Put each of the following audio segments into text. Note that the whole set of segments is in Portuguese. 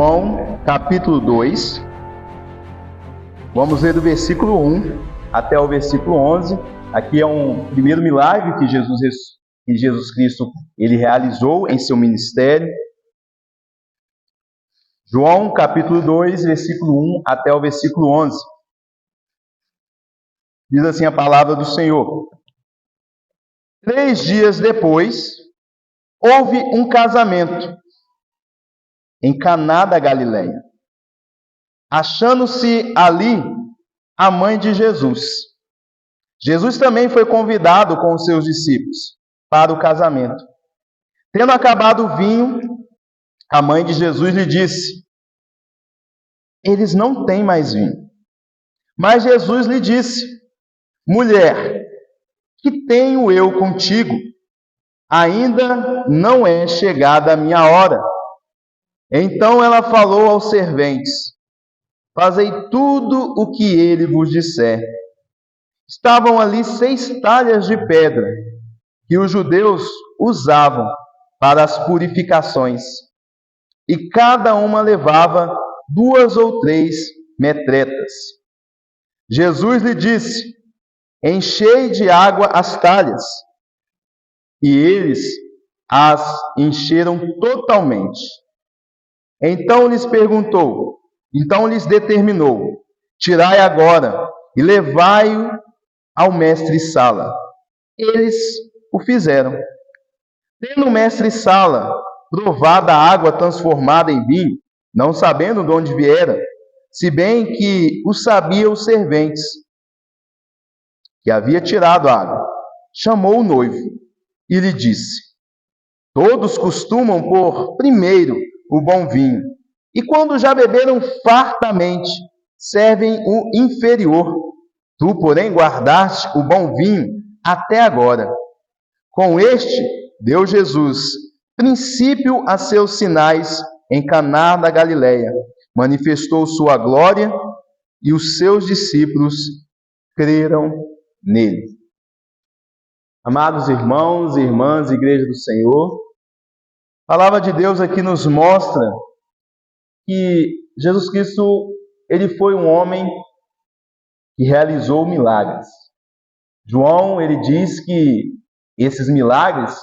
João, capítulo 2, vamos ler do versículo 1 até o versículo 11. Aqui é um primeiro milagre que Jesus Cristo ele realizou em seu ministério. João, capítulo 2, versículo 1 até o versículo 11. Diz assim a palavra do Senhor: 3 dias depois, houve um casamento em Caná da Galileia, achando-se ali a mãe de Jesus. Jesus também foi convidado com os seus discípulos para o casamento. Tendo acabado o vinho, a mãe de Jesus lhe disse: eles não têm mais vinho. Mas Jesus lhe disse: mulher, que tenho eu contigo? Ainda não é chegada a minha hora. Então ela falou aos serventes: fazei tudo o que ele vos disser. Estavam ali 6 talhas de pedra, que os judeus usavam para as purificações, e cada uma levava 2 ou 3 metretas. Jesus lhe disse: enchei de água as talhas. E eles as encheram totalmente. Então lhes determinou: tirai agora e levai-o ao mestre-sala. Eles o fizeram. Tendo o mestre-sala provado a água transformada em vinho, não sabendo de onde viera, se bem que o sabiam os serventes que havia tirado a água, chamou o noivo e lhe disse: todos costumam pôr primeiro o bom vinho, e quando já beberam fartamente, servem o inferior. Tu, porém, guardaste o bom vinho até agora. Com este, deu Jesus princípio a seus sinais em Caná da Galileia. Manifestou sua glória e os seus discípulos creram nele. Amados irmãos e irmãs, Igreja do Senhor, a palavra de Deus aqui nos mostra que Jesus Cristo, ele foi um homem que realizou milagres. João, ele diz que esses milagres,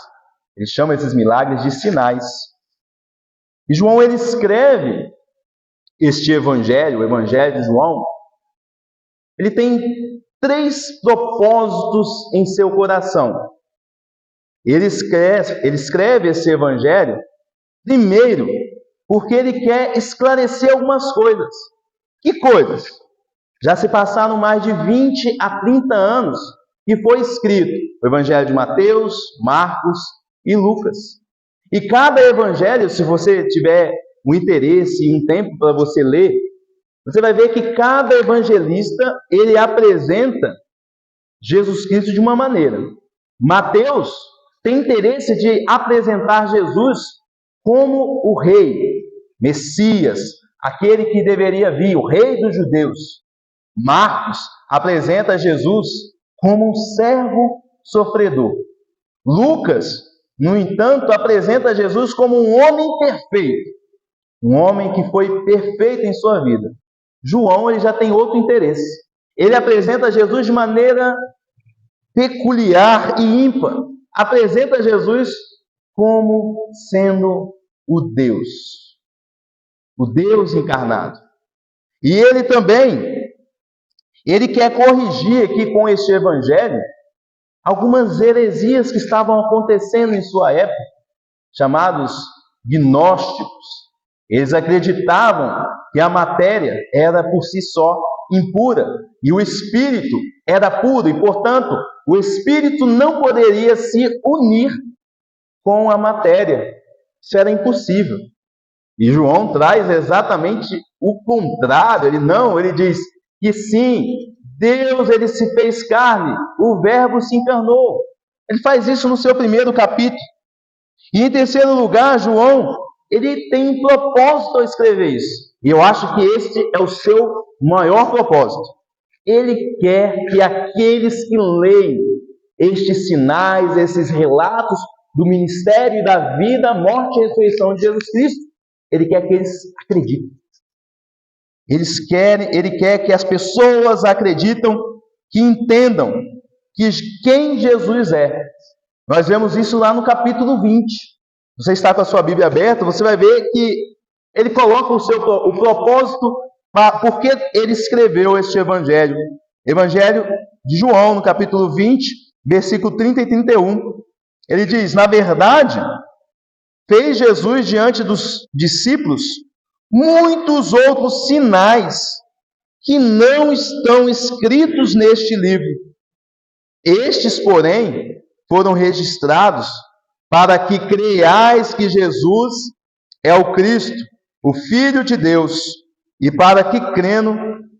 ele chama esses milagres de sinais. E João, ele escreve este evangelho, o evangelho de João, ele tem 3 propósitos em seu coração. Ele escreve esse evangelho, primeiro, porque ele quer esclarecer algumas coisas. Que coisas? Já se passaram mais de 20 a 30 anos que foi escrito o evangelho de Mateus, Marcos e Lucas. E cada evangelho, se você tiver um interesse e um tempo para você ler, você vai ver que cada evangelista, ele apresenta Jesus Cristo de uma maneira. Mateus tem interesse de apresentar Jesus como o rei, Messias, aquele que deveria vir, o rei dos judeus. Marcos apresenta Jesus como um servo sofredor. Lucas, no entanto, apresenta Jesus como um homem perfeito, um homem que foi perfeito em sua vida. João, ele já tem outro interesse. Ele apresenta Jesus de maneira peculiar e ímpar. Apresenta Jesus como sendo o Deus encarnado. E ele também, ele quer corrigir aqui com este evangelho algumas heresias que estavam acontecendo em sua época, chamados gnósticos. Eles acreditavam que a matéria era por si só impura e o espírito era puro e, portanto, o espírito não poderia se unir com a matéria. Isso era impossível. E João traz exatamente o contrário. Ele diz que sim, Deus, ele se fez carne, o verbo se encarnou. Ele faz isso no seu primeiro capítulo. E em terceiro lugar, João, ele tem um propósito ao escrever isso. E eu acho que este é o seu maior propósito. Ele quer que aqueles que leem estes sinais, esses relatos do ministério e da vida, morte e ressurreição de Jesus Cristo, Ele quer que eles acreditem. Ele quer que as pessoas acreditem, que entendam quem Jesus é. Nós vemos isso lá no capítulo 20. Você está com a sua Bíblia aberta, você vai ver que ele coloca o propósito, por que ele escreveu este evangelho. Evangelho de João, no capítulo 20, versículo 30 e 31. Ele diz: na verdade, fez Jesus diante dos discípulos muitos outros sinais que não estão escritos neste livro. Estes, porém, foram registrados para que creiais que Jesus é o Cristo, o Filho de Deus, e para que, crendo,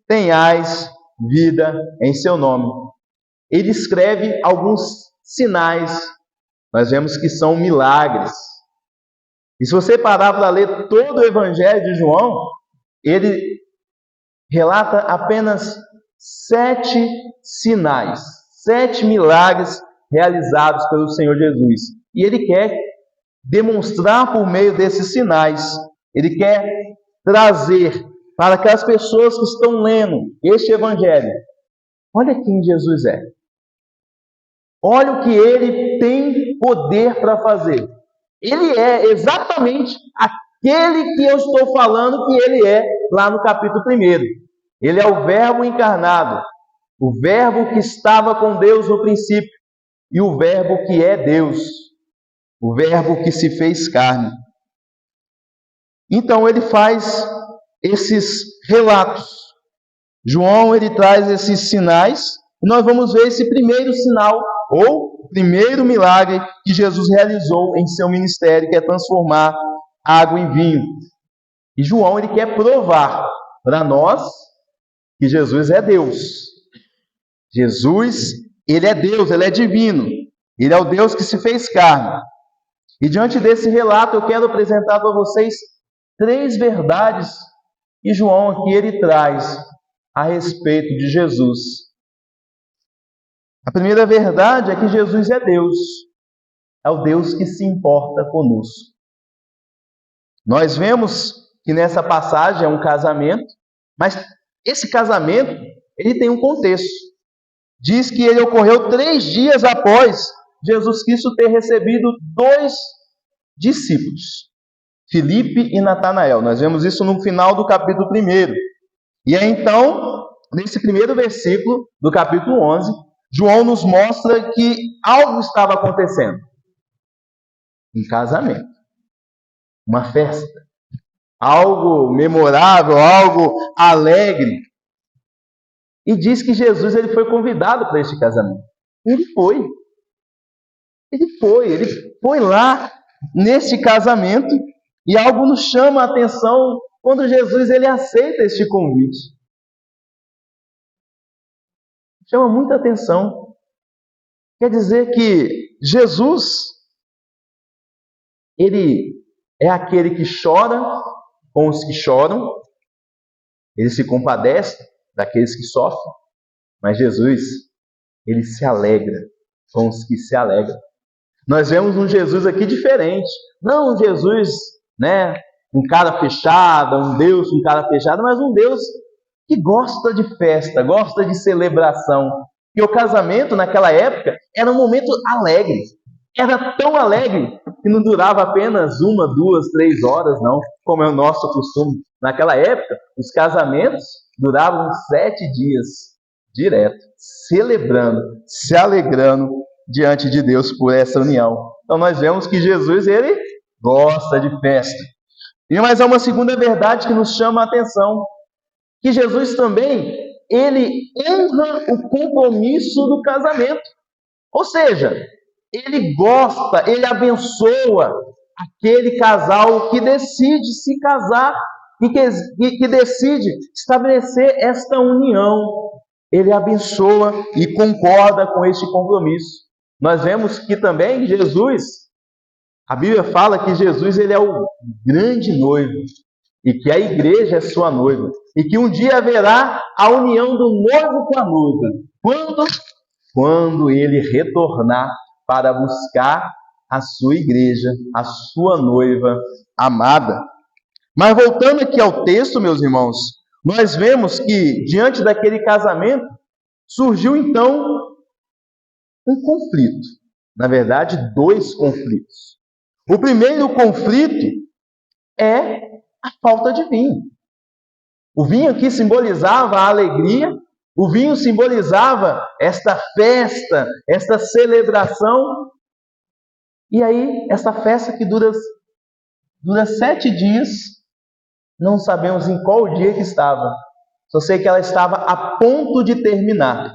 tenhais vida em seu nome. Ele escreve alguns sinais, nós vemos que são milagres. E se você parar para ler todo o Evangelho de João, ele relata apenas 7 sinais, 7 milagres realizados pelo Senhor Jesus. E ele quer demonstrar por meio desses sinais, ele quer trazer para aquelas pessoas que estão lendo este Evangelho: olha quem Jesus é. Olha o que ele tem poder para fazer. Ele é exatamente aquele que eu estou falando que ele é lá no capítulo 1. Ele é o Verbo encarnado, o Verbo que estava com Deus no princípio, e o Verbo que é Deus, o Verbo que se fez carne. Então ele faz esses relatos. João, ele traz esses sinais, e nós vamos ver esse primeiro sinal, ou primeiro milagre que Jesus realizou em seu ministério, que é transformar água em vinho. E João, ele quer provar para nós que Jesus é Deus. Jesus, ele é Deus, ele é divino. Ele é o Deus que se fez carne. E diante desse relato, eu quero apresentar para vocês 3 verdades que João aqui ele traz a respeito de Jesus. A primeira verdade é que Jesus é Deus. É o Deus que se importa conosco. Nós vemos que nessa passagem é um casamento, mas esse casamento, ele tem um contexto. Diz que ele ocorreu 3 dias após Jesus Cristo ter recebido 2 discípulos, Filipe e Natanael. Nós vemos isso no final do capítulo 1. E aí então, nesse primeiro versículo do capítulo 11, João nos mostra que algo estava acontecendo. Um casamento, uma festa, algo memorável, algo alegre. E diz que Jesus ele foi convidado para este casamento. Ele foi lá neste casamento, e algo nos chama a atenção quando Jesus ele aceita este convite. Chama muita atenção. Quer dizer que Jesus, ele é aquele que chora com os que choram, ele se compadece daqueles que sofrem, mas Jesus, ele se alegra com os que se alegram. Nós vemos um Jesus aqui diferente, não um Jesus, um cara fechado, um Deus com cara fechada, mas um Deus que gosta de festa, gosta de celebração. E o casamento naquela época era um momento alegre. Era tão alegre que não durava apenas 1, 2, 3 horas, não, como é o nosso costume. Naquela época, os casamentos duravam 7 dias direto, celebrando, se alegrando diante de Deus por essa união. Então nós vemos que Jesus, ele gosta de festa. Mas há uma segunda verdade que nos chama a atenção, que Jesus também, ele honra o compromisso do casamento. Ou seja, ele gosta, ele abençoa aquele casal que decide se casar e que decide estabelecer esta união. Ele abençoa e concorda com este compromisso. Nós vemos que também Jesus, a Bíblia fala que Jesus ele é o grande noivo e que a igreja é sua noiva e que um dia haverá a união do noivo com a noiva. Quando ele retornar para buscar a sua igreja, a sua noiva amada. Mas voltando aqui ao texto, meus irmãos, nós vemos que diante daquele casamento surgiu então um conflito. Na verdade, dois conflitos. O primeiro conflito é a falta de vinho. O vinho aqui simbolizava a alegria, o vinho simbolizava esta festa, esta celebração. E aí, essa festa que dura 7 dias, não sabemos em qual dia que estava. Só sei que ela estava a ponto de terminar.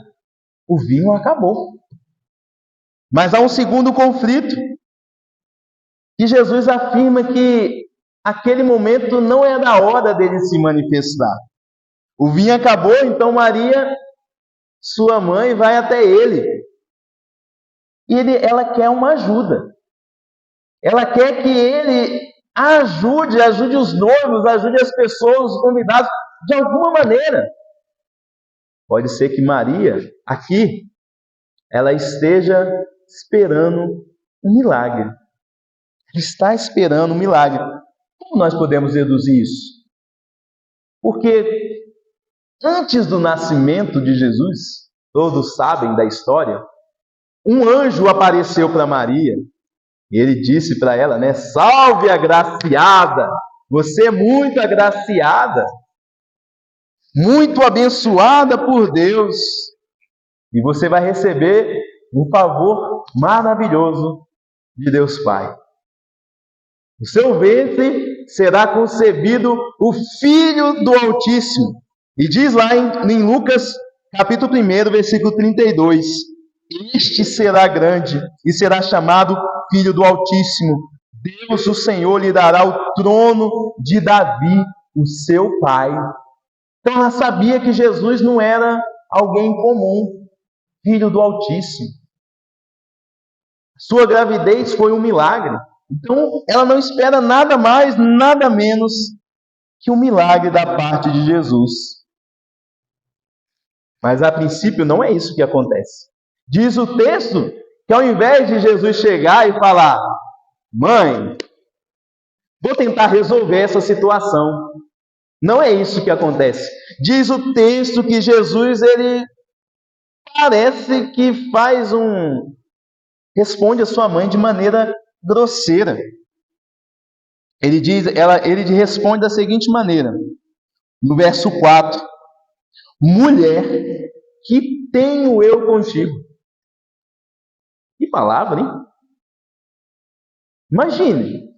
O vinho acabou. Mas há um segundo conflito, que Jesus afirma que aquele momento não é da hora dele se manifestar. O vinho acabou, então Maria, sua mãe, vai até ele. E ela quer uma ajuda. Ela quer que ele ajude os noivos, ajude as pessoas, os convidados, de alguma maneira. Pode ser que Maria, aqui, ela esteja esperando um milagre. Ela está esperando um milagre. Como nós podemos deduzir isso? Porque antes do nascimento de Jesus, todos sabem da história, um anjo apareceu para Maria. E ele disse para ela, né? Salve, agraciada! Você é muito agraciada, muito abençoada por Deus. E você vai receber um favor maravilhoso de Deus Pai. No seu ventre será concebido o Filho do Altíssimo. E diz lá em Lucas, capítulo 1, versículo 32, este será grande e será chamado Filho do Altíssimo. Deus, o Senhor, lhe dará o trono de Davi, o seu pai. Então ela sabia que Jesus não era alguém comum, Filho do Altíssimo. Sua gravidez foi um milagre. Então ela não espera nada mais, nada menos que um milagre da parte de Jesus. Mas a princípio não é isso que acontece. Diz o texto que ao invés de Jesus chegar e falar, mãe, vou tentar resolver essa situação. Não é isso que acontece. Diz o texto que Jesus, ele parece que responde a sua mãe de maneira grosseira. Ele responde da seguinte maneira, no verso 4, mulher, que tenho eu contigo? Que palavra, hein? Imagine,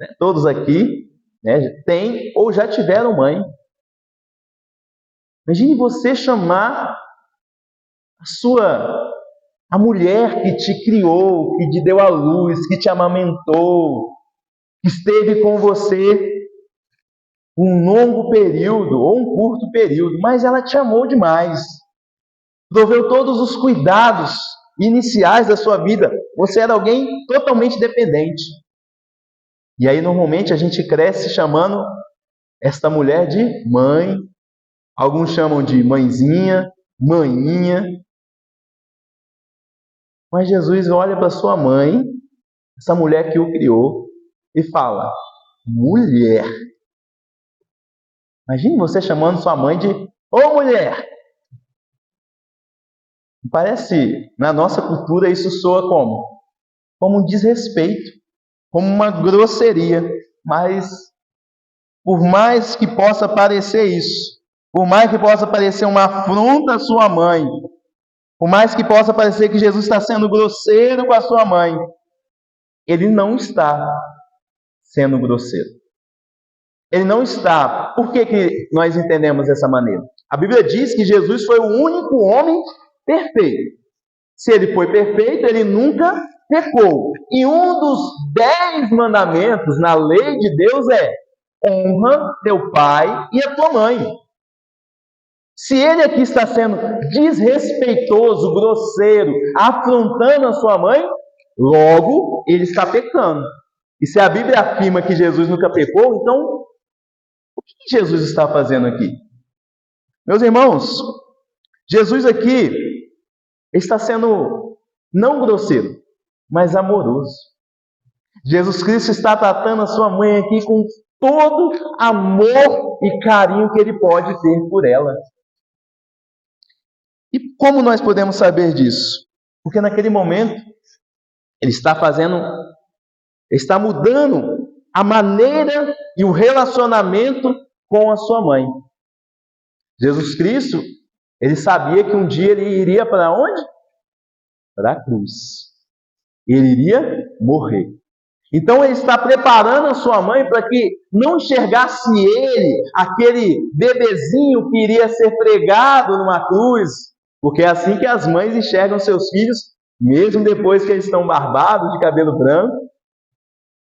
né? Todos aqui, né, têm ou já tiveram mãe. Imagine você chamar a mulher que te criou, que te deu à luz, que te amamentou, que esteve com você um longo período ou um curto período, mas ela te amou demais. Proveu todos os cuidados iniciais da sua vida. Você era alguém totalmente dependente. E aí, normalmente, a gente cresce chamando esta mulher de mãe. Alguns chamam de mãezinha, maninha. Mas Jesus olha para sua mãe, essa mulher que o criou, e fala, mulher. Imagine você chamando sua mãe de, ô mulher. Parece, na nossa cultura, isso soa como? Como um desrespeito, como uma grosseria. Mas, por mais que possa parecer isso, por mais que possa parecer uma afronta à sua mãe, por mais que possa parecer que Jesus está sendo grosseiro com a sua mãe, ele não está sendo grosseiro. Ele não está. Por que nós entendemos dessa maneira? A Bíblia diz que Jesus foi o único homem perfeito. Se ele foi perfeito, ele nunca pecou. E um dos 10 mandamentos na lei de Deus é: honra teu pai e a tua mãe. Se ele aqui está sendo desrespeitoso, grosseiro, afrontando a sua mãe, logo ele está pecando. E se a Bíblia afirma que Jesus nunca pecou, então o que Jesus está fazendo aqui? Meus irmãos, Jesus aqui está sendo não grosseiro, mas amoroso. Jesus Cristo está tratando a sua mãe aqui com todo amor e carinho que ele pode ter por ela. E como nós podemos saber disso? Porque naquele momento ele está mudando a maneira e o relacionamento com a sua mãe. Jesus Cristo, ele sabia que um dia ele iria para onde? Para a cruz. Ele iria morrer. Então ele está preparando a sua mãe para que não enxergasse ele, aquele bebezinho que iria ser pregado numa cruz, porque é assim que as mães enxergam seus filhos, mesmo depois que eles estão barbados, de cabelo branco.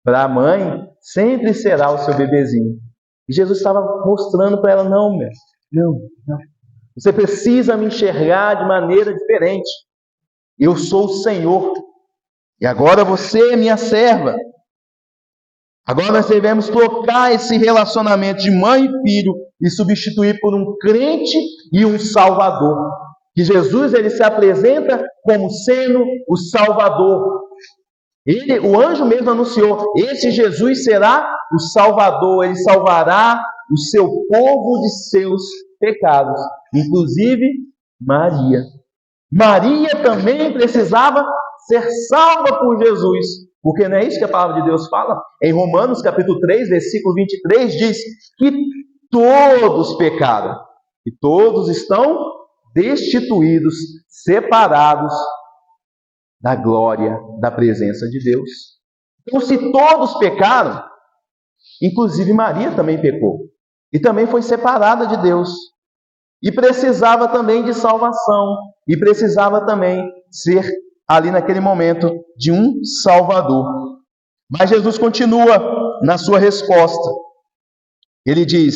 Para a mãe, sempre será o seu bebezinho. E Jesus estava mostrando para ela, não. Você precisa me enxergar de maneira diferente. Eu sou o Senhor. E agora você é minha serva. Agora nós devemos trocar esse relacionamento de mãe e filho e substituir por um crente e um salvador. Que Jesus ele se apresenta como sendo o salvador. O anjo mesmo anunciou, esse Jesus será o salvador, ele salvará o seu povo de seus pecados, inclusive Maria. Maria também precisava ser salva por Jesus, porque não é isso que a palavra de Deus fala? Em Romanos capítulo 3, versículo 23, diz que todos pecaram, e todos estão destituídos, separados da glória, da presença de Deus. Então, se todos pecaram, inclusive Maria também pecou, e também foi separada de Deus, e precisava também de salvação, e precisava também ser, ali naquele momento, de um Salvador. Mas Jesus continua na sua resposta. Ele diz,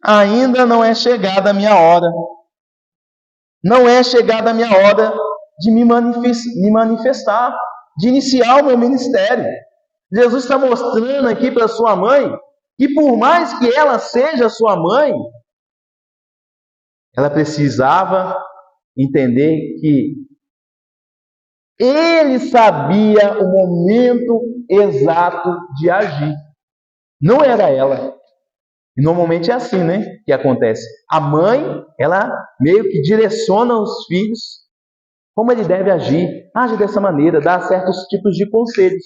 ainda não é chegada a minha hora. Não é chegada a minha hora de me manifestar, de iniciar o meu ministério. Jesus está mostrando aqui para sua mãe que por mais que ela seja sua mãe, ela precisava entender que ele sabia o momento exato de agir. Não era ela. E normalmente é assim, né? Que acontece. A mãe, ela meio que direciona os filhos como ele deve agir. Age dessa maneira, dá certos tipos de conselhos.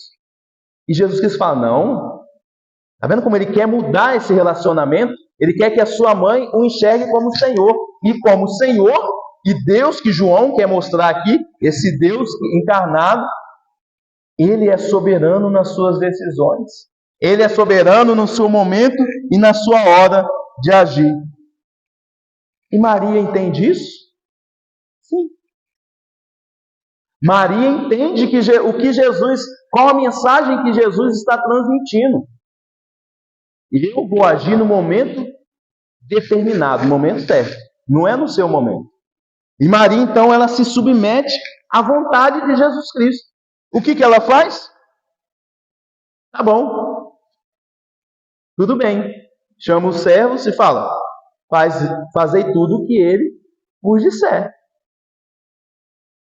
E Jesus Cristo fala, não. Está vendo como ele quer mudar esse relacionamento? Ele quer que a sua mãe o enxergue como Senhor. E como Senhor, e Deus que João quer mostrar aqui, esse Deus encarnado, ele é soberano nas suas decisões. Ele é soberano no seu momento e na sua hora de agir. E Maria entende isso? Sim. Maria entende qual a mensagem que Jesus está transmitindo. E eu vou agir no momento determinado, no momento certo. Não é no seu momento. E Maria, então, ela se submete à vontade de Jesus Cristo. O que ela faz? Tá bom. Tudo bem. Chama os servos e fala, fazei tudo o que ele vos disser.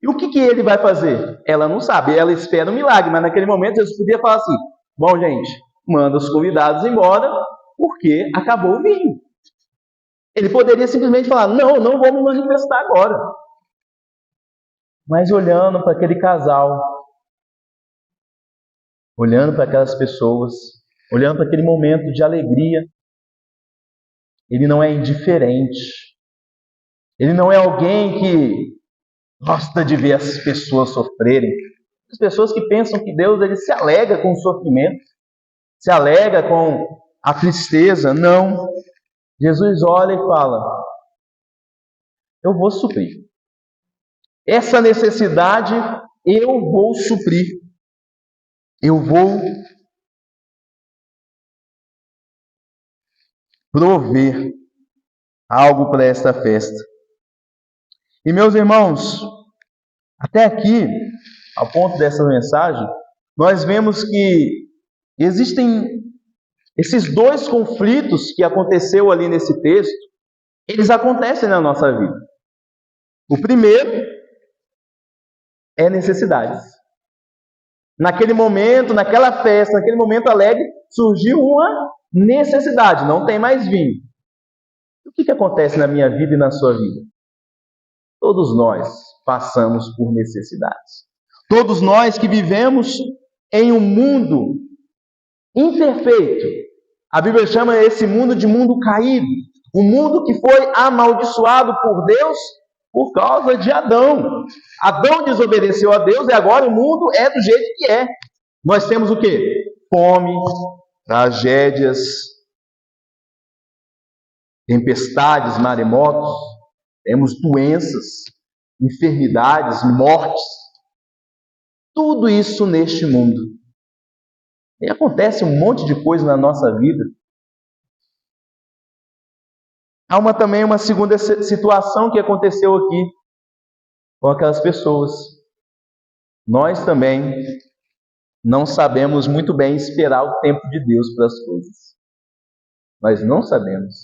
E o que ele vai fazer? Ela não sabe, ela espera um milagre, mas naquele momento Jesus podia falar assim, bom gente, manda os convidados embora, porque acabou o vinho. Ele poderia simplesmente falar, não vou me manifestar agora. Mas olhando para aquele casal, olhando para aquelas pessoas, olhando para aquele momento de alegria, ele não é indiferente. Ele não é alguém que gosta de ver as pessoas sofrerem. As pessoas que pensam que Deus ele se alegra com o sofrimento, se alegra com a tristeza. Não. Jesus olha e fala, eu vou suprir. Essa necessidade eu vou suprir. Eu vou prover algo para esta festa. E meus irmãos, até aqui, ao ponto dessa mensagem, nós vemos que existem esses dois conflitos que aconteceu ali nesse texto, eles acontecem na nossa vida. O primeiro é necessidades. Naquele momento, naquela festa, naquele momento alegre, surgiu uma necessidade, não tem mais vinho. O que acontece na minha vida e na sua vida? Todos nós passamos por necessidades. Todos nós que vivemos em um mundo imperfeito. A Bíblia chama esse mundo de mundo caído. Um mundo que foi amaldiçoado por Deus por causa de Adão. Adão desobedeceu a Deus e agora o mundo é do jeito que é. Nós temos o quê? Fome, tragédias, tempestades, maremotos, temos doenças, enfermidades, mortes. Tudo isso neste mundo. E acontece um monte de coisa na nossa vida. Há também uma segunda situação que aconteceu aqui com aquelas pessoas. Nós também não sabemos muito bem esperar o tempo de Deus para as coisas. Nós não sabemos.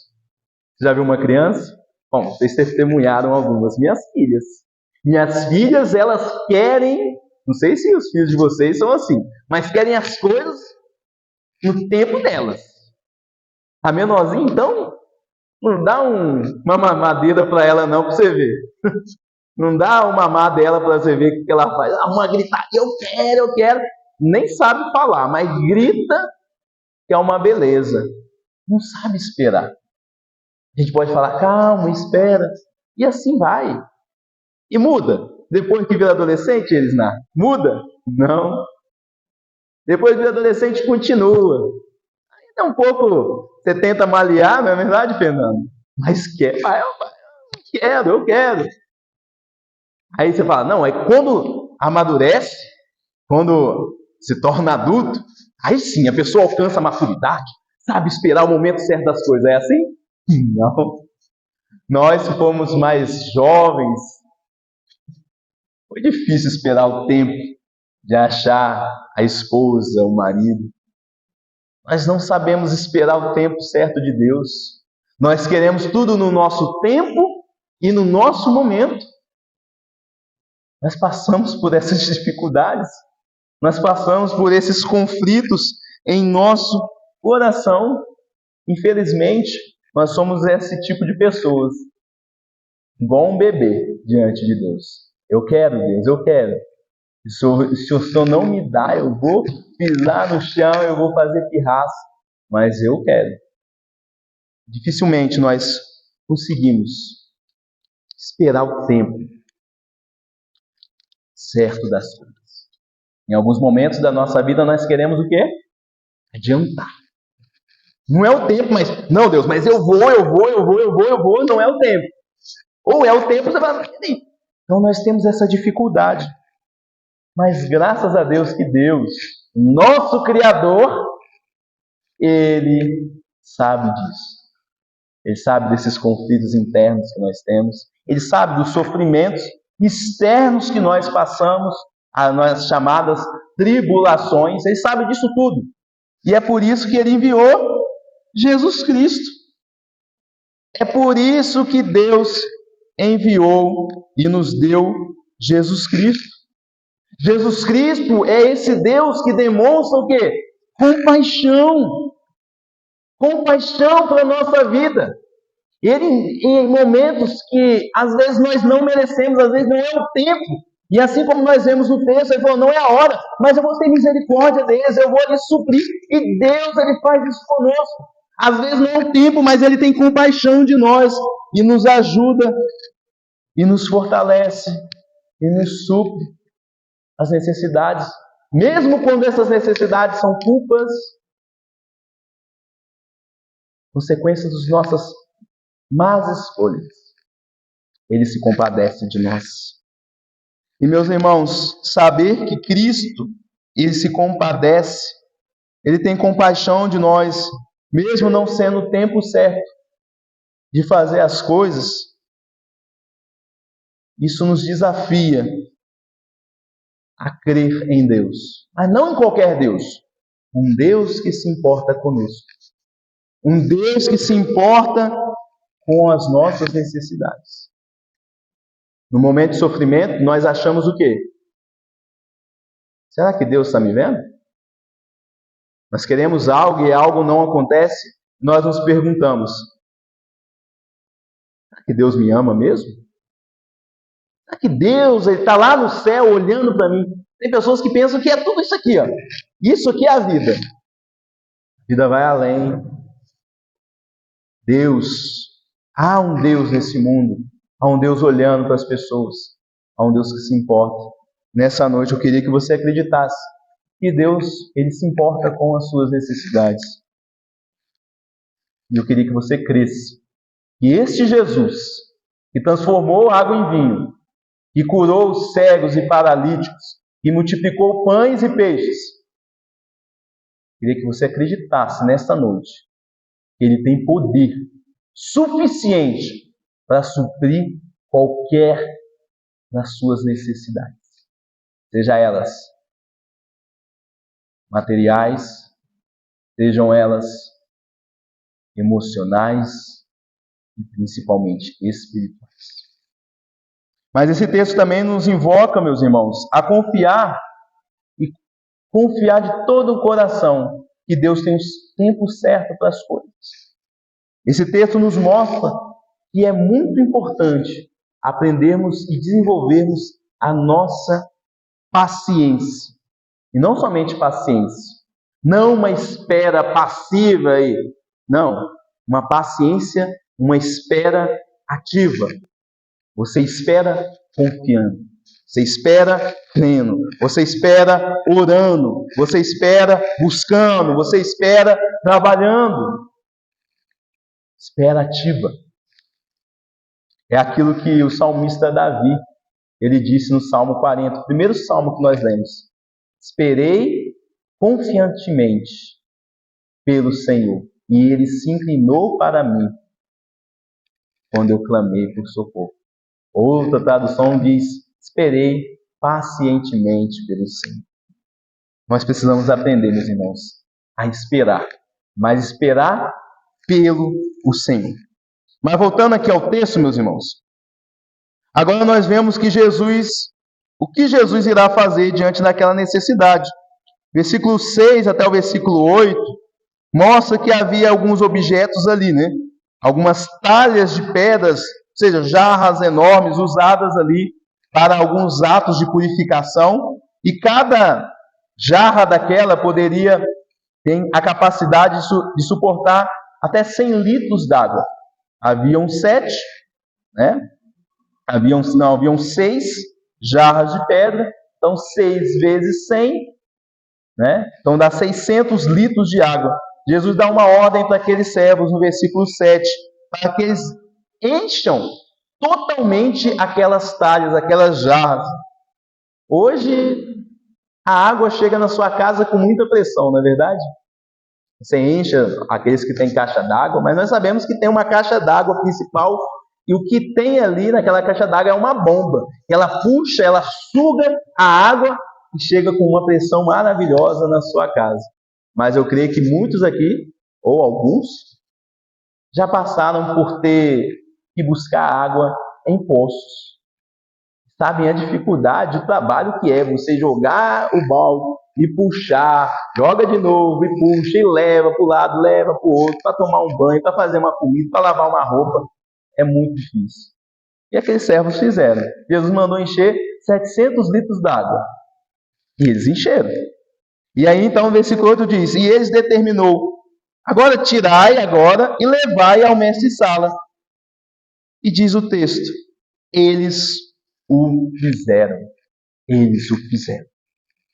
Você já viu uma criança? Bom, vocês testemunharam algumas. Minhas filhas. Minhas filhas, elas querem, não sei se os filhos de vocês são assim, mas querem as coisas no tempo delas. A menorzinha, então, não dá uma mamadeira para ela não, para você ver. Não dá uma mamar dela para você ver o que ela faz. Uma gritaria, eu quero. Nem sabe falar, mas grita que é uma beleza. Não sabe esperar. A gente pode falar, calma, espera. E assim vai. E muda. Depois que vira adolescente, Elisnar, muda? Não. Depois que vira adolescente, continua. Ainda um pouco, você tenta malear, não é verdade, Fernando? Mas quer, eu quero. Aí você fala, não, aí quando amadurece, quando se torna adulto, aí sim, a pessoa alcança a maturidade, sabe esperar o momento certo das coisas. É assim? Não. Nós que fomos mais jovens, foi difícil esperar o tempo de achar a esposa, o marido. Nós não sabemos esperar o tempo certo de Deus. Nós queremos tudo no nosso tempo e no nosso momento. Nós passamos por essas dificuldades. Nós passamos por esses conflitos em nosso coração. Infelizmente, nós somos esse tipo de pessoas. Igual um bebê diante de Deus. Eu quero, Deus, eu quero. Se o Senhor não me dá, eu vou pisar no chão, eu vou fazer pirraça. Mas eu quero. Dificilmente nós conseguimos esperar o tempo certo das coisas. Em alguns momentos da nossa vida nós queremos o quê? Adiantar. Não é o tempo, mas... Não, Deus, mas eu vou, não é o tempo. Ou é o tempo, você vai... Então nós temos essa dificuldade. Mas graças a Deus que Deus, nosso Criador, Ele sabe disso. Ele sabe desses conflitos internos que nós temos. Ele sabe dos sofrimentos externos que nós passamos, as chamadas tribulações. Ele sabe disso tudo. E é por isso que Ele enviou Jesus Cristo. É por isso que Deus enviou e nos deu Jesus Cristo. Jesus Cristo é esse Deus que demonstra o quê? Compaixão. Compaixão para a nossa vida. Ele, em momentos que às vezes nós não merecemos, às vezes não é o tempo. E assim como nós vemos no texto, ele falou, não é a hora, mas eu vou ter misericórdia deles, eu vou lhes suprir. E Deus, Ele faz isso conosco. Às vezes não é o tempo, mas Ele tem compaixão de nós e nos ajuda, e nos fortalece, e nos supre as necessidades. Mesmo quando essas necessidades são culpas, consequências das nossas más escolhas, Ele se compadece de nós. E meus irmãos, saber que Cristo, Ele se compadece, Ele tem compaixão de nós, mesmo não sendo o tempo certo de fazer as coisas, isso nos desafia a crer em Deus. Mas não em qualquer Deus. Um Deus que se importa conosco. Um Deus que se importa com as nossas necessidades. No momento de sofrimento, nós achamos o quê? Será que Deus está me vendo? Nós queremos algo e algo não acontece, nós nos perguntamos: será que Deus me ama mesmo? Será que Deus está lá no céu olhando para mim? Tem pessoas que pensam que é tudo isso aqui, ó. Isso aqui é a vida. A vida vai além. Deus, há um Deus nesse mundo, há um Deus olhando para as pessoas, há um Deus que se importa. Nessa noite eu queria que você acreditasse que Deus, Ele se importa com as suas necessidades. E eu queria que você cresça que este Jesus, que transformou água em vinho, que curou os cegos e paralíticos, que multiplicou pães e peixes, queria que você acreditasse nesta noite que Ele tem poder suficiente para suprir qualquer das suas necessidades, seja elas materiais, sejam elas emocionais e principalmente espirituais. Mas esse texto também nos invoca, meus irmãos, a confiar e confiar de todo o coração que Deus tem o tempo certo para as coisas. Esse texto nos mostra que é muito importante aprendermos e desenvolvermos a nossa paciência. E não somente paciência, não uma espera passiva aí, não, uma paciência, uma espera ativa. Você espera confiando, você espera crendo, você espera orando, você espera buscando, você espera trabalhando. Espera ativa. É aquilo que o salmista Davi, ele disse no Salmo 40, o primeiro salmo que nós lemos: esperei confiantemente pelo Senhor, e Ele se inclinou para mim quando eu clamei por socorro. Outra tradução diz: esperei pacientemente pelo Senhor. Nós precisamos aprender, meus irmãos, a esperar, mas esperar pelo Senhor. Mas voltando aqui ao texto, meus irmãos, agora nós vemos que o que Jesus irá fazer diante daquela necessidade. Versículo 6 até o versículo 8 mostra que havia alguns objetos ali, né? Algumas talhas de pedras, ou seja, jarras enormes usadas ali para alguns atos de purificação, e cada jarra daquela poderia ter a capacidade de suportar até 100 litros d'água. Haviam 7, né? Haviam 6 jarras de pedra, então 6 vezes 100, né? Então dá 600 litros de água. Jesus dá uma ordem para aqueles servos no versículo 7, para que eles encham totalmente aquelas talhas, aquelas jarras. Hoje a água chega na sua casa com muita pressão, não é verdade? Você enche aqueles que têm caixa d'água, mas nós sabemos que tem uma caixa d'água principal, e o que tem ali naquela caixa d'água é uma bomba. Ela puxa, ela suga a água e chega com uma pressão maravilhosa na sua casa. Mas eu creio que muitos aqui, ou alguns, já passaram por ter que buscar água em poços. Sabem a dificuldade, o trabalho que é você jogar o balde e puxar, joga de novo e puxa e leva para o lado, leva para o outro, para tomar um banho, para fazer uma comida, para lavar uma roupa. É muito difícil. E aqueles servos fizeram. Jesus mandou encher 700 litros d'água. E eles encheram. E aí então o versículo 8 diz: e eles determinou: agora tirai agora e levai ao mestre-sala. E diz o texto: eles o fizeram. Eles o fizeram.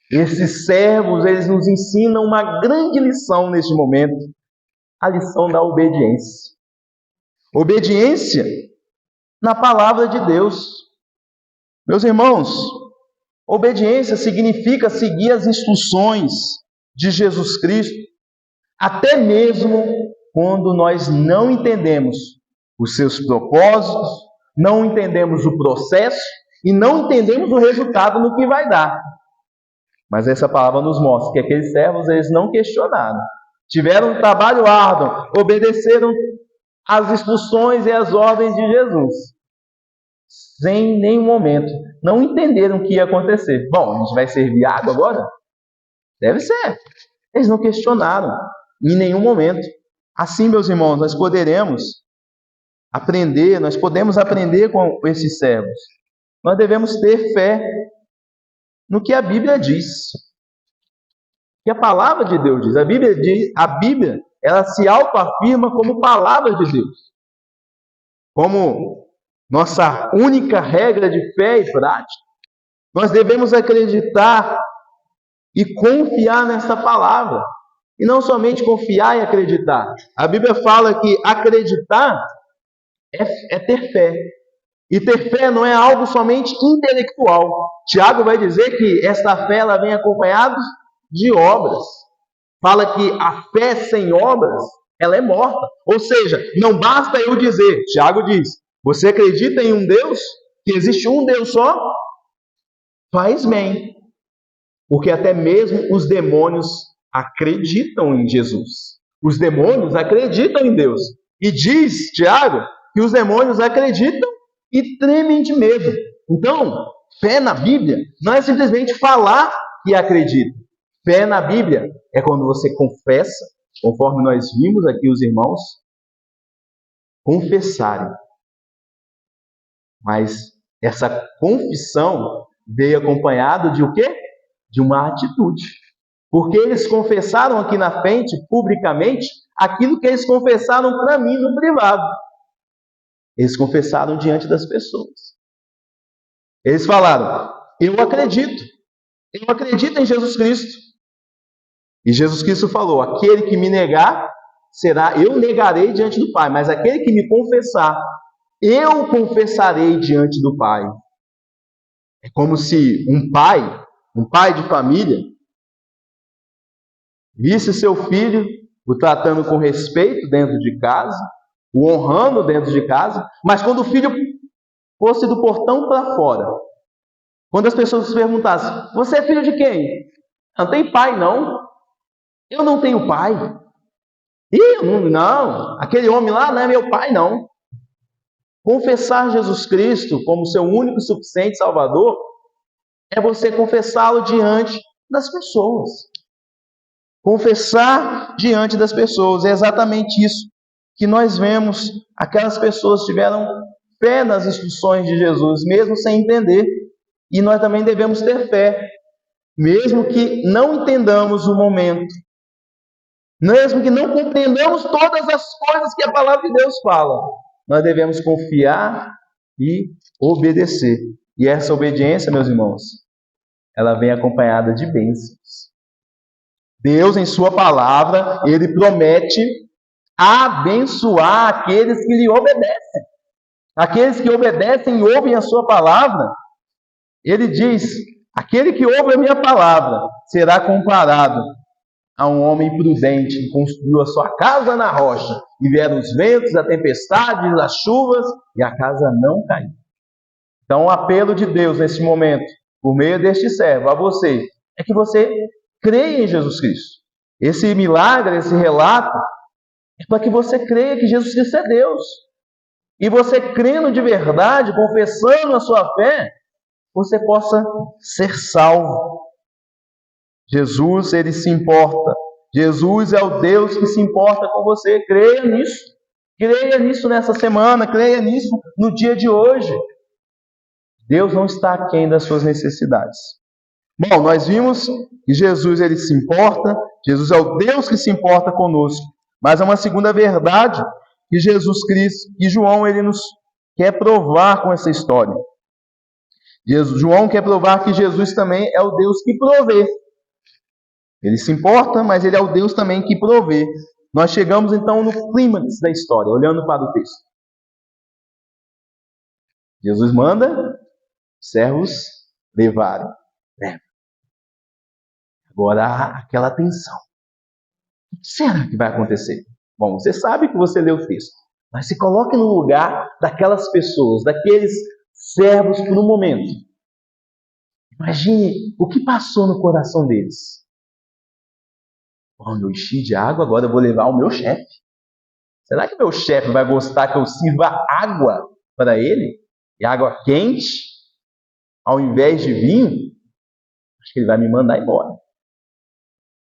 Esses servos, eles nos ensinam uma grande lição neste momento, a lição da obediência. Obediência na palavra de Deus. Meus irmãos, obediência significa seguir as instruções de Jesus Cristo, até mesmo quando nós não entendemos os seus propósitos, não entendemos o processo e não entendemos o resultado no que vai dar. Mas essa palavra nos mostra que aqueles servos, eles não questionaram. Tiveram um trabalho árduo, obedeceram às instruções e às ordens de Jesus. sem nenhum momento, não entenderam o que ia acontecer. Bom, a gente vai servir água agora? Deve ser. Eles não questionaram em nenhum momento. Assim, meus irmãos, nós podemos aprender com esses servos. Nós devemos ter fé no que a Bíblia diz. Que a palavra de Deus diz. A Bíblia, ela se autoafirma como palavra de Deus. Como nossa única regra de fé e prática. Nós devemos acreditar e confiar nessa palavra. E não somente confiar e acreditar. A Bíblia fala que acreditar é ter fé. E ter fé não é algo somente intelectual. Tiago vai dizer que esta fé ela vem acompanhada de obras. Fala que a fé sem obras, ela é morta. Ou seja, não basta eu dizer, Tiago diz, você acredita em um Deus? Que existe um Deus só? Faz bem. Porque até mesmo os demônios acreditam em Jesus. Os demônios acreditam em Deus. E diz, Tiago, que os demônios acreditam e tremem de medo. Então, fé na Bíblia não é simplesmente falar que acredita. Fé na Bíblia é quando você confessa, conforme nós vimos aqui os irmãos, confessarem. Mas essa confissão veio acompanhada de o quê? De uma atitude. Porque eles confessaram aqui na frente, publicamente, aquilo que eles confessaram para mim no privado. Eles confessaram diante das pessoas. Eles falaram, eu acredito em Jesus Cristo. E Jesus Cristo falou, aquele que me negar, eu negarei diante do Pai, mas aquele que me confessar, eu confessarei diante do Pai. É como se um pai de família, visse seu filho o tratando com respeito dentro de casa, o honrando dentro de casa, mas quando o filho fosse do portão para fora, quando as pessoas perguntassem, você é filho de quem? Não tem pai, não. Eu não tenho pai. Não, aquele homem lá não é meu pai, não. Confessar Jesus Cristo como seu único e suficiente Salvador é você confessá-lo diante das pessoas. Confessar diante das pessoas. É exatamente isso que nós vemos. Aquelas pessoas tiveram fé nas instruções de Jesus, mesmo sem entender. E nós também devemos ter fé, mesmo que não entendamos o momento. Mesmo que não compreendamos todas as coisas que a palavra de Deus fala. Nós devemos confiar e obedecer. E essa obediência, meus irmãos, ela vem acompanhada de bênçãos. Deus, em sua palavra, Ele promete abençoar aqueles que lhe obedecem. Aqueles que obedecem e ouvem a sua palavra. Ele diz, aquele que ouve a minha palavra será comparado a um homem prudente que construiu a sua casa na rocha. E vieram os ventos, a tempestade, as chuvas, e a casa não caiu. Então, o apelo de Deus nesse momento, por meio deste servo, a você, é que você creia em Jesus Cristo. Esse milagre, esse relato, é para que você creia que Jesus Cristo é Deus. E você crendo de verdade, confessando a sua fé, você possa ser salvo. Jesus, Ele se importa. Jesus é o Deus que se importa com você. Creia nisso. Creia nisso nessa semana. Creia nisso no dia de hoje. Deus não está aquém das suas necessidades. Bom, nós vimos que Jesus, Ele se importa. Jesus é o Deus que se importa conosco. Mas há uma segunda verdade que Jesus Cristo e João, ele nos quer provar com essa história. João quer provar que Jesus também é o Deus que provê. Ele se importa, mas Ele é o Deus também que provê. Nós chegamos então no clímax da história, olhando para o texto. Jesus manda os servos levarem. Agora há aquela tensão. O que será que vai acontecer? Bom, você sabe que você leu o texto, mas se coloque no lugar daquelas pessoas, daqueles servos por um momento. Imagine o que passou no coração deles. Bom, eu enchi de água, agora eu vou levar o meu chefe. Será que meu chefe vai gostar que eu sirva água para ele? e água quente, ao invés de vinho, acho que ele vai me mandar embora.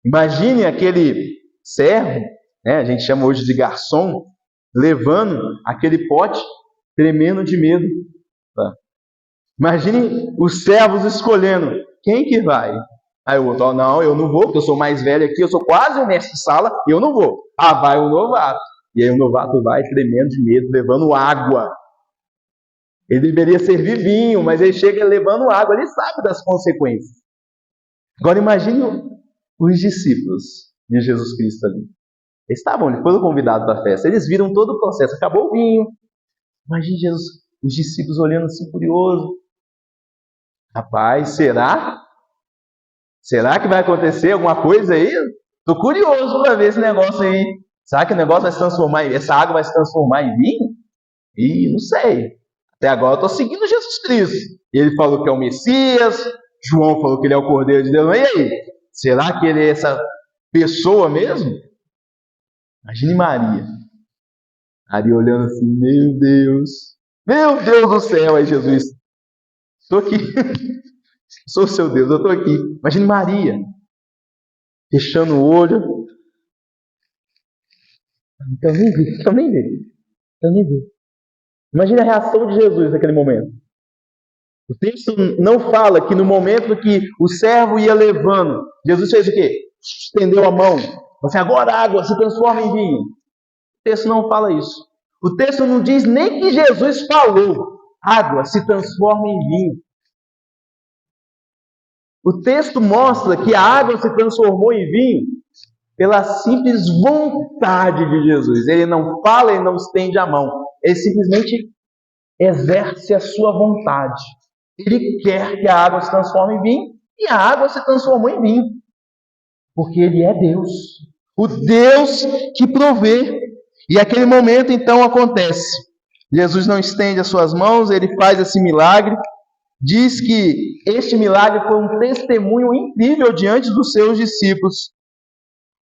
Imagine aquele servo, né, a gente chama hoje de garçom, levando aquele pote, tremendo de medo. Tá? Imagine os servos escolhendo, quem que vai? Aí o outro, não, eu não vou, porque eu sou mais velho aqui, eu sou quase o mestre de sala, e eu não vou. Ah, vai o novato. E aí o novato vai tremendo de medo, levando água. Ele deveria servir vinho, mas ele chega levando água, ele sabe das consequências. Agora imagine os discípulos de Jesus Cristo ali. Eles estavam, eles foram convidados para a festa, eles viram todo o processo, acabou o vinho. Imagine Jesus, os discípulos olhando assim, curioso. Rapaz, será? Será que vai acontecer alguma coisa aí? Estou curioso para ver esse negócio aí. Será que o negócio vai se transformar essa água vai se transformar em vinho? Ih, não sei. Até agora eu estou seguindo Jesus Cristo. Ele falou que é o Messias, João falou que ele é o Cordeiro de Deus. E aí? Será que ele é essa pessoa mesmo? Imagine Maria. Maria olhando assim, meu Deus do céu, aí Jesus, estou aqui, sou seu Deus, eu estou aqui. Imagine Maria, fechando o olho, então nem vi. Imagine a reação de Jesus naquele momento. O texto não fala que no momento que o servo ia levando, Jesus fez o quê? Estendeu a mão, assim, agora a água se transforma em vinho. O texto não fala isso. O texto não diz nem que Jesus falou, água se transforma em vinho. O texto mostra que a água se transformou em vinho pela simples vontade de Jesus. Ele não fala, ele não estende a mão. Ele simplesmente exerce a sua vontade. Ele quer que a água se transforme em vinho e a água se transformou em vinho. Porque ele é Deus. O Deus que provê. E aquele momento então acontece. Jesus não estende as suas mãos, ele faz esse milagre. Diz que este milagre foi um testemunho incrível diante dos seus discípulos.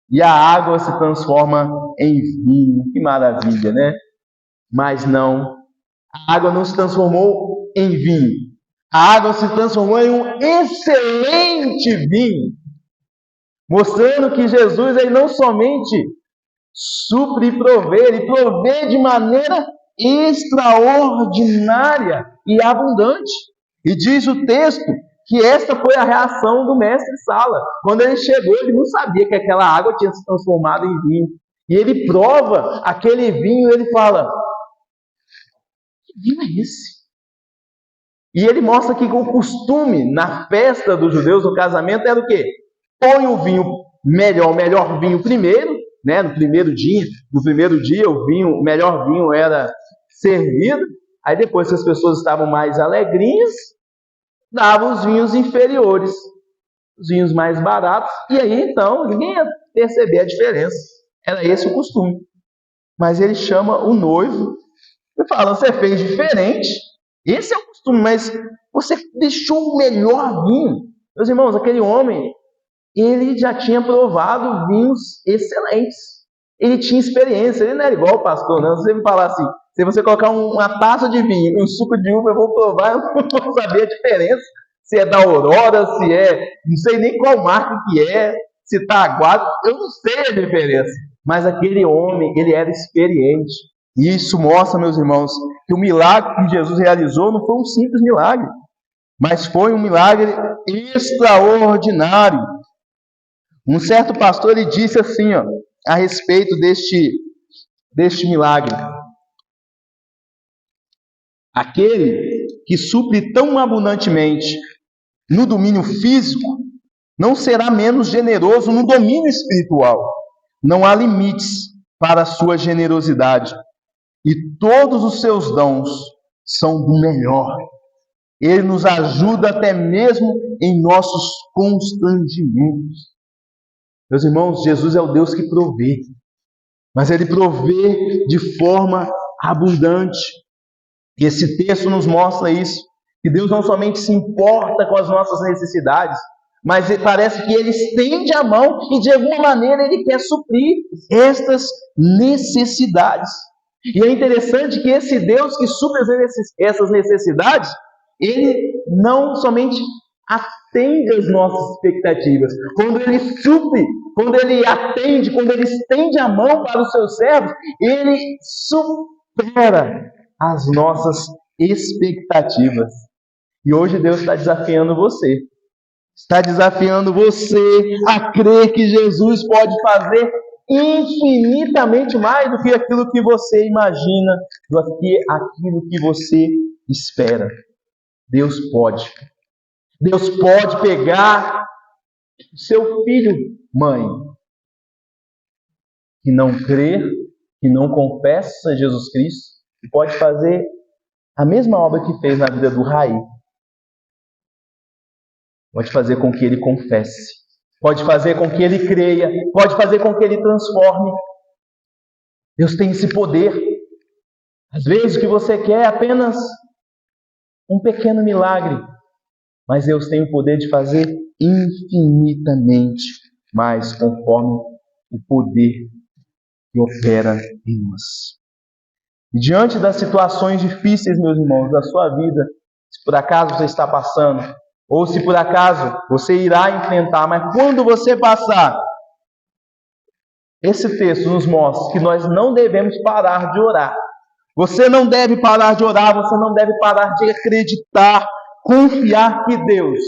E a água se transforma em vinho. Que maravilha, né? Mas não. A água não se transformou em vinho. A água se transformou em um excelente vinho. Mostrando que Jesus ele não somente supre e provê, ele provê de maneira extraordinária e abundante. E diz o texto que esta foi a reação do mestre Sala. Quando ele chegou, ele não sabia que aquela água tinha se transformado em vinho. E ele prova aquele vinho e ele fala, que vinho é esse? E ele mostra que o costume na festa dos judeus, no casamento, era o quê? Põe o vinho melhor, o melhor vinho primeiro, né? No primeiro dia o melhor vinho era servido. Aí depois que as pessoas estavam mais alegrinhas, davam os vinhos inferiores, os vinhos mais baratos, e aí então ninguém ia perceber a diferença. Era esse o costume. Mas ele chama o noivo e fala, você fez diferente, esse é o costume, mas você deixou o melhor vinho. Meus irmãos, aquele homem, ele já tinha provado vinhos excelentes. Ele tinha experiência, ele não era igual o pastor, não. Você me falar assim, se você colocar uma taça de vinho e um suco de uva, eu vou provar, eu não vou saber a diferença. Se é da Aurora, se é, não sei nem qual marca que é, se está aguado, eu não sei a diferença. Mas aquele homem, ele era experiente. E isso mostra, meus irmãos, que o milagre que Jesus realizou não foi um simples milagre, mas foi um milagre extraordinário. Um certo pastor, ele disse assim, a respeito deste milagre. Aquele que supre tão abundantemente no domínio físico, não será menos generoso no domínio espiritual. Não há limites para a sua generosidade. E todos os seus dons são do melhor. Ele nos ajuda até mesmo em nossos constrangimentos. Meus irmãos, Jesus é o Deus que provê. Mas Ele provê de forma abundante. E esse texto nos mostra isso. Que Deus não somente se importa com as nossas necessidades, mas parece que Ele estende a mão e de alguma maneira Ele quer suprir estas necessidades. E é interessante que esse Deus que supre essas necessidades, Ele não somente atende às nossas expectativas. Quando Ele supre, quando Ele atende, quando Ele estende a mão para os seus servos, Ele supera as nossas expectativas. E hoje Deus está desafiando você. Está desafiando você a crer que Jesus pode fazer infinitamente mais do que aquilo que você imagina, do que aquilo que você espera. Deus pode. Deus pode pegar seu filho, mãe, que não crê, que não confessa Jesus Cristo, e pode fazer a mesma obra que fez na vida do Raí. Pode fazer com que ele confesse. Pode fazer com que ele creia. Pode fazer com que ele transforme. Deus tem esse poder. Às vezes o que você quer é apenas um pequeno milagre. Mas Deus tem o poder de fazer infinitamente mais, conforme o poder que opera em nós. E diante das situações difíceis, meus irmãos, da sua vida, se por acaso você está passando, ou se por acaso você irá enfrentar, mas quando você passar, esse texto nos mostra que nós não devemos parar de orar. Você não deve parar de orar, você não deve parar de acreditar, confiar que Deus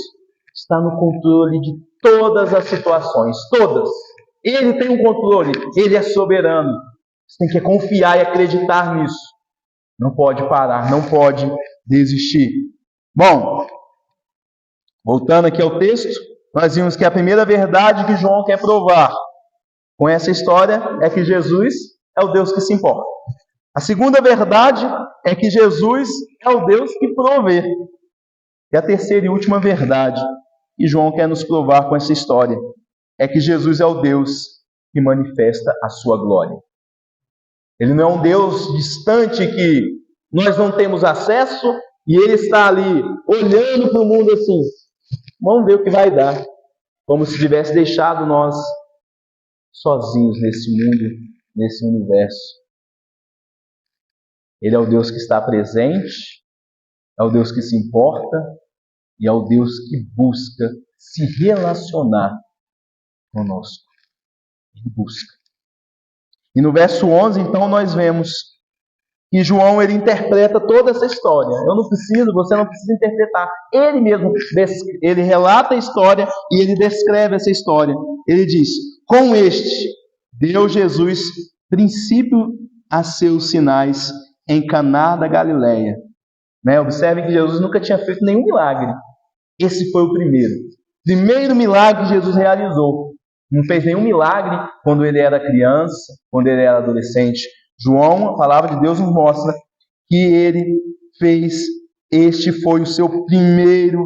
está no controle de todas as situações, todas. Ele tem um controle, Ele é soberano. Você tem que confiar e acreditar nisso. Não pode parar, não pode desistir. Bom, voltando aqui ao texto, nós vimos que a primeira verdade que João quer provar com essa história é que Jesus é o Deus que se importa. A segunda verdade é que Jesus é o Deus que provê. E a terceira e última verdade que João quer nos provar com essa história é que Jesus é o Deus que manifesta a sua glória. Ele não é um Deus distante que nós não temos acesso e Ele está ali olhando para o mundo assim, vamos ver o que vai dar. Como se tivesse deixado nós sozinhos nesse mundo, nesse universo. Ele é o Deus que está presente, é o Deus que se importa e é o Deus que busca se relacionar conosco. Ele busca. E no verso 11, então, nós vemos que João, ele interpreta toda essa história. Eu não preciso, você não precisa interpretar. Ele mesmo, ele relata a história e ele descreve essa história. Ele diz, com este, deu Jesus princípio a seus sinais em Caná da Galileia. Observem que Jesus nunca tinha feito nenhum milagre. Esse foi o primeiro. Primeiro milagre que Jesus realizou. Não fez nenhum milagre quando ele era criança, quando ele era adolescente. João, a palavra de Deus nos mostra que ele fez, este foi o seu primeiro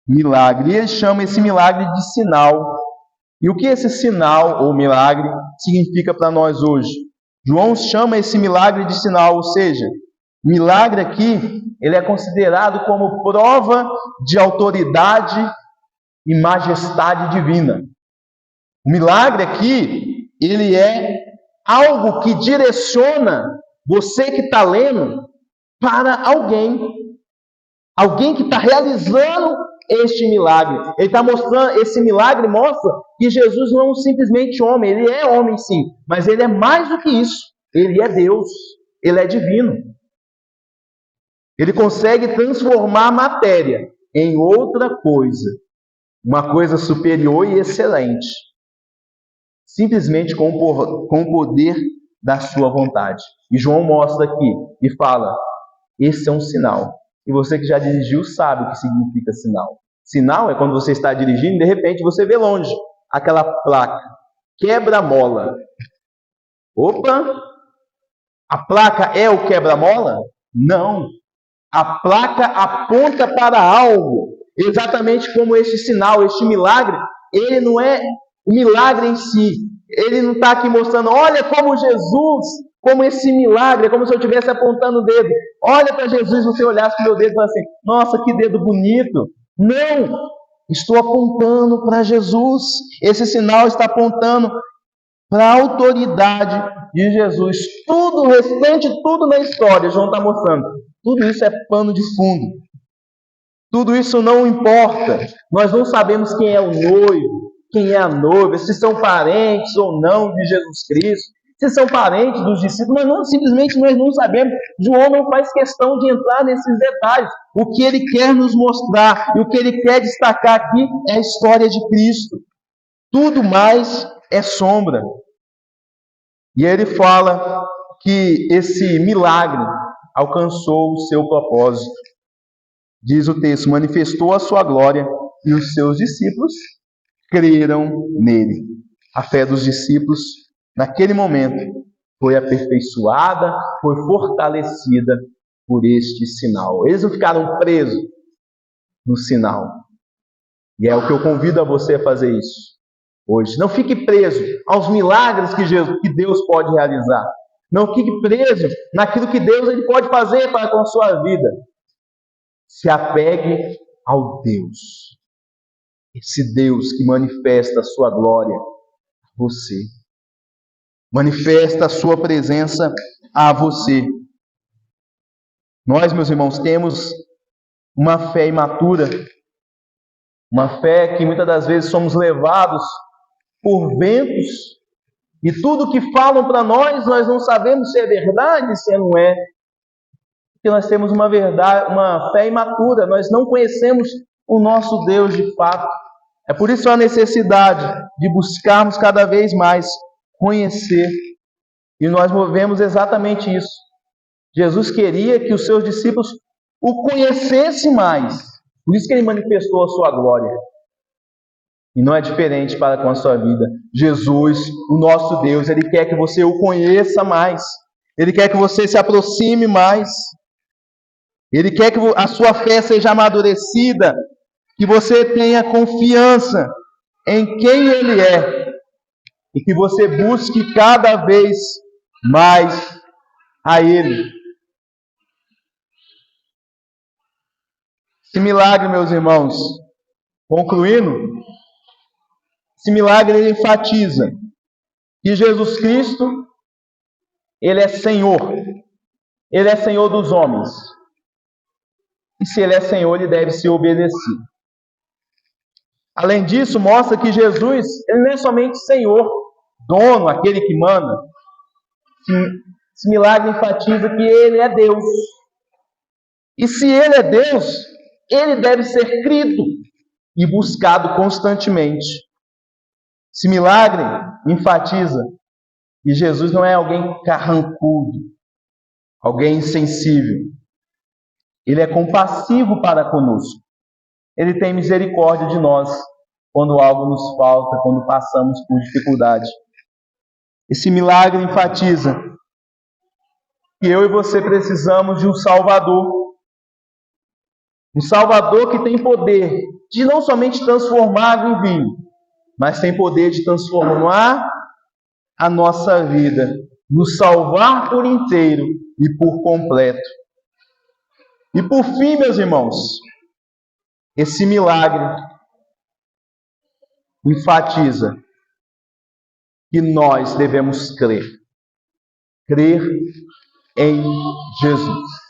milagre. E ele chama esse milagre de sinal. E o que esse sinal ou milagre significa para nós hoje? João chama esse milagre de sinal, ou seja, milagre aqui, ele é considerado como prova de autoridade e majestade divina. O milagre aqui, ele é algo que direciona você que está lendo para alguém. Alguém que está realizando este milagre. Ele está mostrando, esse milagre mostra que Jesus não é simplesmente homem. Ele é homem sim, mas ele é mais do que isso. Ele é Deus. Ele é divino. Ele consegue transformar a matéria em outra coisa. Uma coisa superior e excelente. Simplesmente com o poder da sua vontade. E João mostra aqui e fala, esse é um sinal. E você que já dirigiu sabe o que significa sinal. Sinal é quando você está dirigindo e de repente você vê longe aquela placa. Quebra-mola. Opa! A placa é o quebra-mola? Não. A placa aponta para algo. Exatamente como este sinal, este milagre. Ele não é o milagre em si. Ele não está aqui mostrando, olha como Jesus, como esse milagre, é como se eu estivesse apontando o dedo. Olha para Jesus, você olhasse para o meu dedo e falasse assim, nossa, que dedo bonito. Não, estou apontando para Jesus. Esse sinal está apontando para a autoridade de Jesus. Tudo o restante, tudo na história, João está mostrando. Tudo isso é pano de fundo. Tudo isso não importa. Nós não sabemos quem é o noivo, quem é a noiva, se são parentes ou não de Jesus Cristo, se são parentes dos discípulos, mas não, simplesmente nós não sabemos. João não faz questão de entrar nesses detalhes. O que ele quer nos mostrar e o que ele quer destacar aqui é a história de Cristo. Tudo mais é sombra. E ele fala que esse milagre alcançou o seu propósito. Diz o texto, manifestou a sua glória e os seus discípulos creram nele. A fé dos discípulos, naquele momento, foi aperfeiçoada, foi fortalecida por este sinal. Eles não ficaram presos no sinal. E é o que eu convido a você a fazer isso hoje. Não fique preso aos milagres que Deus pode realizar. Não fique preso naquilo que Deus ele pode fazer com a sua vida. Se apegue ao Deus. Esse Deus que manifesta a sua glória a você. Manifesta a sua presença a você. Nós, meus irmãos, temos uma fé imatura. Uma fé que muitas das vezes somos levados por ventos. E tudo que falam para nós não sabemos se é verdade, se não é. Porque nós temos uma fé imatura, nós não conhecemos o nosso Deus de fato. É por isso a necessidade de buscarmos cada vez mais conhecer. E nós movemos exatamente isso. Jesus queria que os seus discípulos o conhecessem mais. Por isso que ele manifestou a sua glória. E não é diferente para com a sua vida. Jesus, o nosso Deus, ele quer que você o conheça mais. Ele quer que você se aproxime mais. Ele quer que a sua fé seja amadurecida, que você tenha confiança em quem Ele é e que você busque cada vez mais a Ele. Esse milagre, meus irmãos, concluindo, esse milagre ele enfatiza que Jesus Cristo, Ele é Senhor. Ele é Senhor dos homens. E se Ele é Senhor, Ele deve ser obedecido. Além disso, mostra que Jesus, Ele não é somente Senhor, dono, aquele que manda. Esse milagre enfatiza que Ele é Deus. E se Ele é Deus, Ele deve ser crido e buscado constantemente. Esse milagre enfatiza que Jesus não é alguém carrancudo, alguém insensível. Ele é compassivo para conosco. Ele tem misericórdia de nós quando algo nos falta, quando passamos por dificuldade. Esse milagre enfatiza que eu e você precisamos de um Salvador. Um Salvador que tem poder de não somente transformar água em vinho, mas tem poder de transformar a nossa vida, nos salvar por inteiro e por completo. E por fim, meus irmãos, esse milagre enfatiza que nós devemos crer. Crer em Jesus.